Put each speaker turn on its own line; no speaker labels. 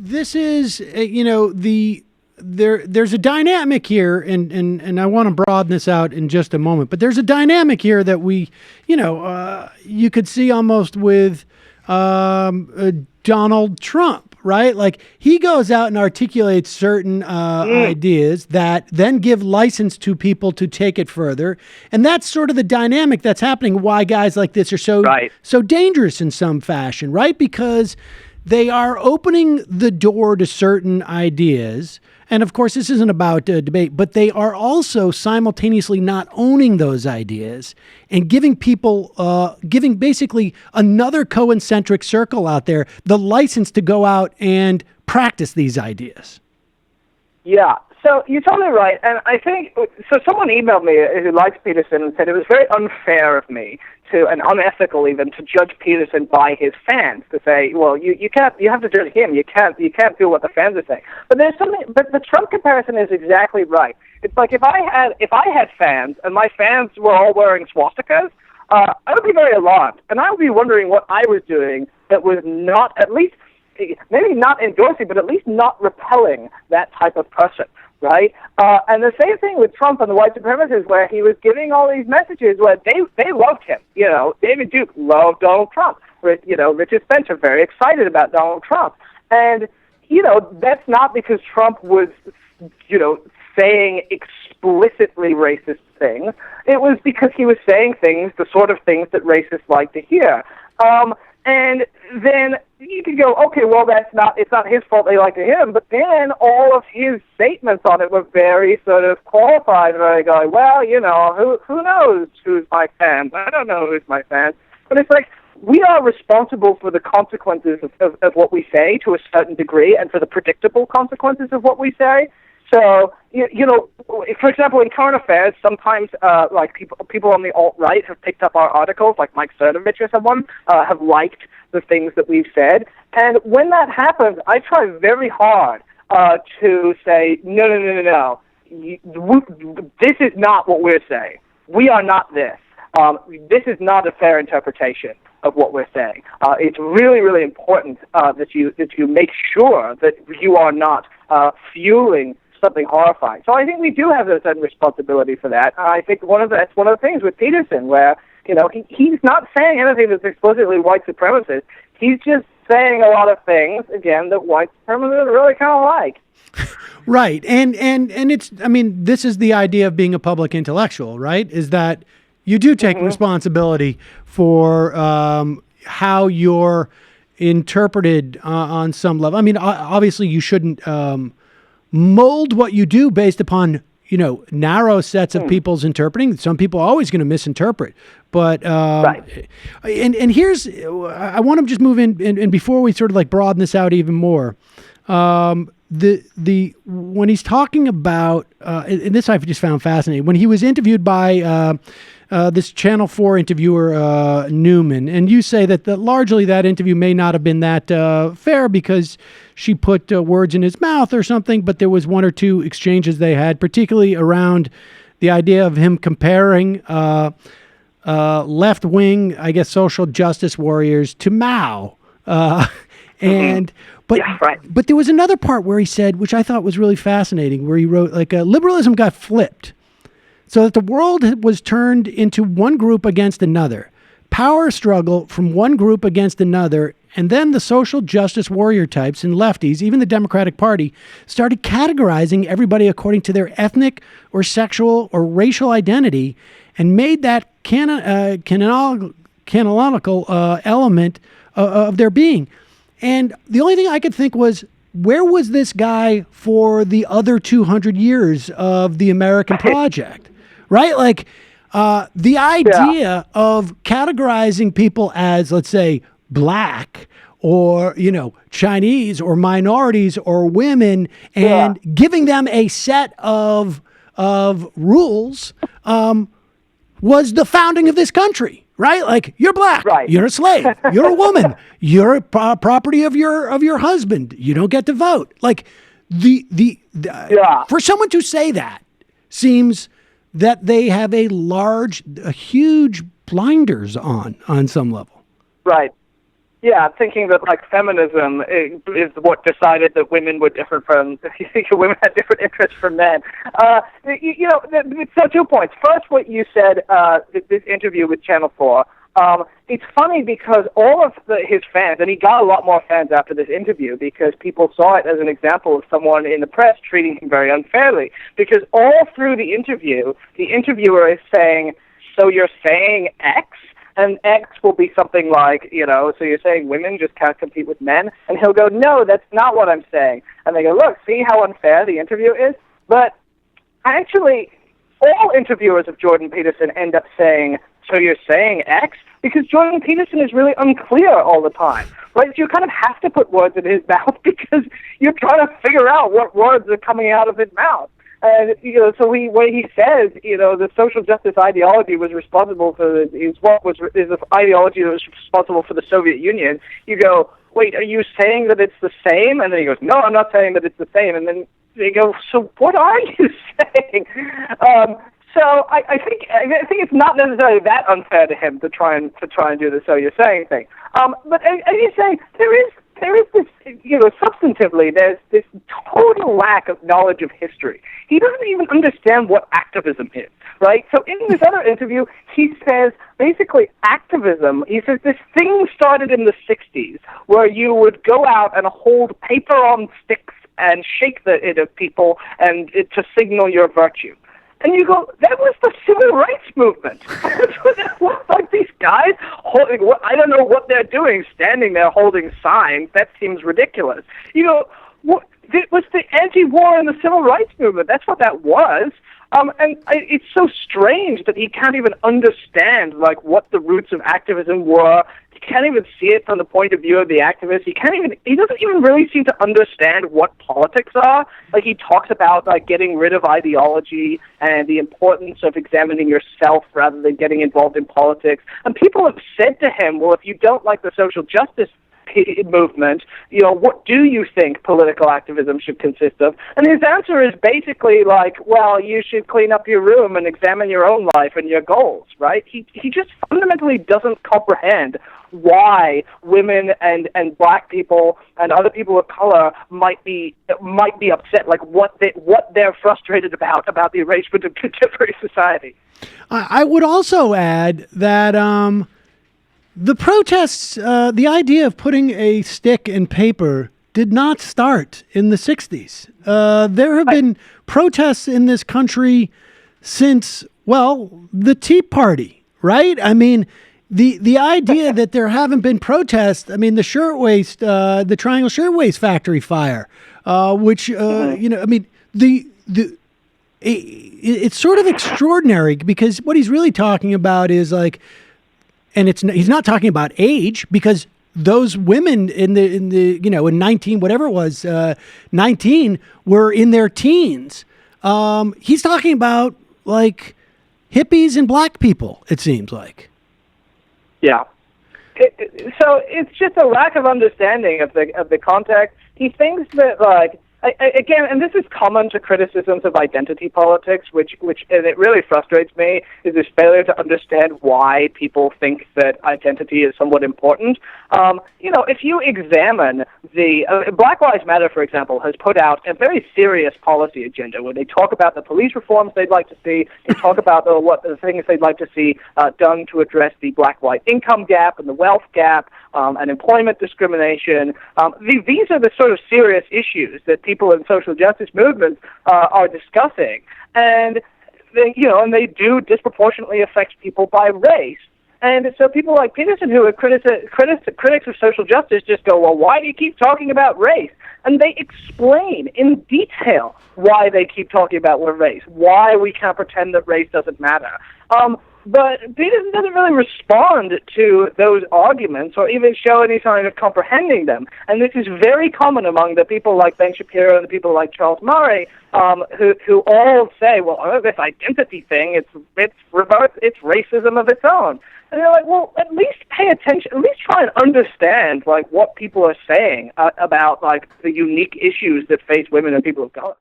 this is, there's a dynamic here, and I want to broaden this out in just a moment, but there's a dynamic here that you could see almost with Donald Trump, right? Like, he goes out and articulates certain ideas that then give license to people to take it further. And that's sort of the dynamic that's happening, why guys like this are so dangerous in some fashion, right? Because they are opening the door to certain ideas. And of course, this isn't about debate, but they are also simultaneously not owning those ideas and giving people, giving basically another concentric circle out there the license to go out and practice these ideas.
Yeah. So you're totally right. And I think, so someone emailed me who likes Peterson and said it was very unfair of me to, and unethical even, to judge Peterson by his fans, to say, well, you have to judge him. You can't do what the fans are saying. But there's something, but the Trump comparison is exactly right. It's like if I had fans and my fans were all wearing swastikas, I would be very alarmed. And I would be wondering what I was doing that was not, at least, maybe not endorsing, but at least not repelling that type of person, right? And the same thing with Trump and the white supremacists, where he was giving all these messages where they loved him. David Duke loved Donald Trump. Richard Spencer, very excited about Donald Trump. And, that's not because Trump was, saying explicitly racist things. It was because he was saying things, the sort of things that racists like to hear. And then you could go, okay, well, it's not his fault they like to hear him, but then all of his statements on it were very sort of qualified, very going, well, who knows who's my fan? I don't know who's my fan. But it's like, we are responsible for the consequences of what we say to a certain degree, and for the predictable consequences of what we say. So, for example, in current affairs, sometimes like people on the alt-right have picked up our articles, like Mike Cernovich or someone, have liked the things that we've said. And when that happens, I try very hard to say, no. This is not what we're saying. We are not this. This is not a fair interpretation of what we're saying. It's really, really important that you make sure that you are not fueling something horrifying. So I think we do have a certain responsibility for that. I think that's one of the things with Peterson, where he's not saying anything that's explicitly white supremacist. He's just saying a lot of things, again, that white supremacists really kind of like.
Right. And it's, this is the idea of being a public intellectual, right? Is that you do take responsibility for how you're interpreted on some level. Obviously you shouldn't mold what you do based upon, narrow sets of people's interpreting. Some people are always going to misinterpret, but, right. And here's, I want to just move in, and before we sort of like broaden this out even more, when he's talking about, and this I've just found fascinating, when he was interviewed by, this Channel 4 interviewer, Newman, and you say that largely that interview may not have been that fair because she put words in his mouth or something, but there was one or two exchanges they had, particularly around the idea of him comparing left-wing, I guess, social justice warriors to Mao. But there was another part where he said, which I thought was really fascinating, where he wrote, like, liberalism got flipped, so that the world was turned into one group against another, power struggle from one group against another, and then the social justice warrior types and lefties, even the Democratic Party, started categorizing everybody according to their ethnic or sexual or racial identity and made that canonical element of their being. And the only thing I could think was, where was this guy for the other 200 years of the American project? Right? Like, the idea of categorizing people as, let's say, black or, Chinese or minorities or women and giving them a set of rules was the founding of this country. Right? Like, you're black, you're a slave, you're a woman, you're a property of your husband. You don't get to vote. Like, for someone to say that seems that they have a huge blinders on some level.
Right. Yeah, thinking that like feminism is what decided that women were different from women had different interests from men. So 2 points. First, what you said, this interview with Channel 4. It's funny because all of his fans, and he got a lot more fans after this interview because people saw it as an example of someone in the press treating him very unfairly. Because all through the interviewer is saying, "So you're saying X?" And X will be something like, so you're saying women just can't compete with men? And he'll go, "No, that's not what I'm saying." And they go, "Look, see how unfair the interview is?" But actually, all interviewers of Jordan Peterson end up saying, "So you're saying X?" Because Jordan Peterson is really unclear all the time, right? You kind of have to put words in his mouth because you're trying to figure out what words are coming out of his mouth. And, so when he says, the social justice ideology was responsible for, is an ideology that was responsible for the Soviet Union, you go, "Wait, are you saying that it's the same?" And then he goes, "No, I'm not saying that it's the same." And then they go, "So what are you saying?" So I think it's not necessarily that unfair to him to try and do the "so you're saying" thing. But as you say, there is this, substantively, there's this total lack of knowledge of history. He doesn't even understand what activism is, right? So in this other interview, he says, basically, activism, he says this thing started in the 60s where you would go out and hold paper on sticks and shake it at people and to signal your virtue. And you go, that was the civil rights movement. That's what it was. Like these guys holding, I don't know what they're doing, standing there holding signs. That seems ridiculous. It was the anti-war and the civil rights movement. That's what that was. It's so strange that he can't even understand what the roots of activism were. He can't even see it from the point of view of the activist. He doesn't even really seem to understand what politics are. He talks about getting rid of ideology and the importance of examining yourself rather than getting involved in politics. And people have said to him, "Well, if you don't like the social justice movement, what do you think political activism should consist of?" And his answer is basically well, you should clean up your room and examine your own life and your goals, right? He just fundamentally doesn't comprehend why women and black people and other people of color might be upset, what they're frustrated about the arrangement of contemporary society.
I would also add that the protests, the idea of putting a stick in paper did not start in the 60s. There have been protests in this country since, the Tea Party, right? I mean, the idea that there haven't been protests, the shirtwaist, the Triangle Shirtwaist Factory fire, which, it's sort of extraordinary because what he's really talking about is and he's not talking about age because those women in 19, whatever it was, 19 were in their teens. He's talking about hippies and black people, it seems like.
Yeah. So it's just a lack of understanding of the context. He thinks that again, and this is common to criticisms of identity politics, which and it really frustrates me, is this failure to understand why people think that identity is somewhat important. If you examine the Black Lives Matter, for example, has put out a very serious policy agenda where they talk about the police reforms they'd like to see, they talk about what the things they'd like to see done to address the black-white income gap and the wealth gap and employment discrimination. These are the sort of serious issues that people in social justice movements are discussing, and they do disproportionately affect people by race. And so people like Peterson, who are critics of social justice, just go, "Well, why do you keep talking about race?" And they explain in detail why they keep talking about race, why we can't pretend that race doesn't matter. But Peterson doesn't really respond to those arguments or even show any sign of comprehending them. And this is very common among the people like Ben Shapiro and the people like Charles Murray, who all say, "Well, this identity thing, it's racism of its own." And they're like, well, at least pay attention, at least try and understand what people are saying about the unique issues that face women and people of color.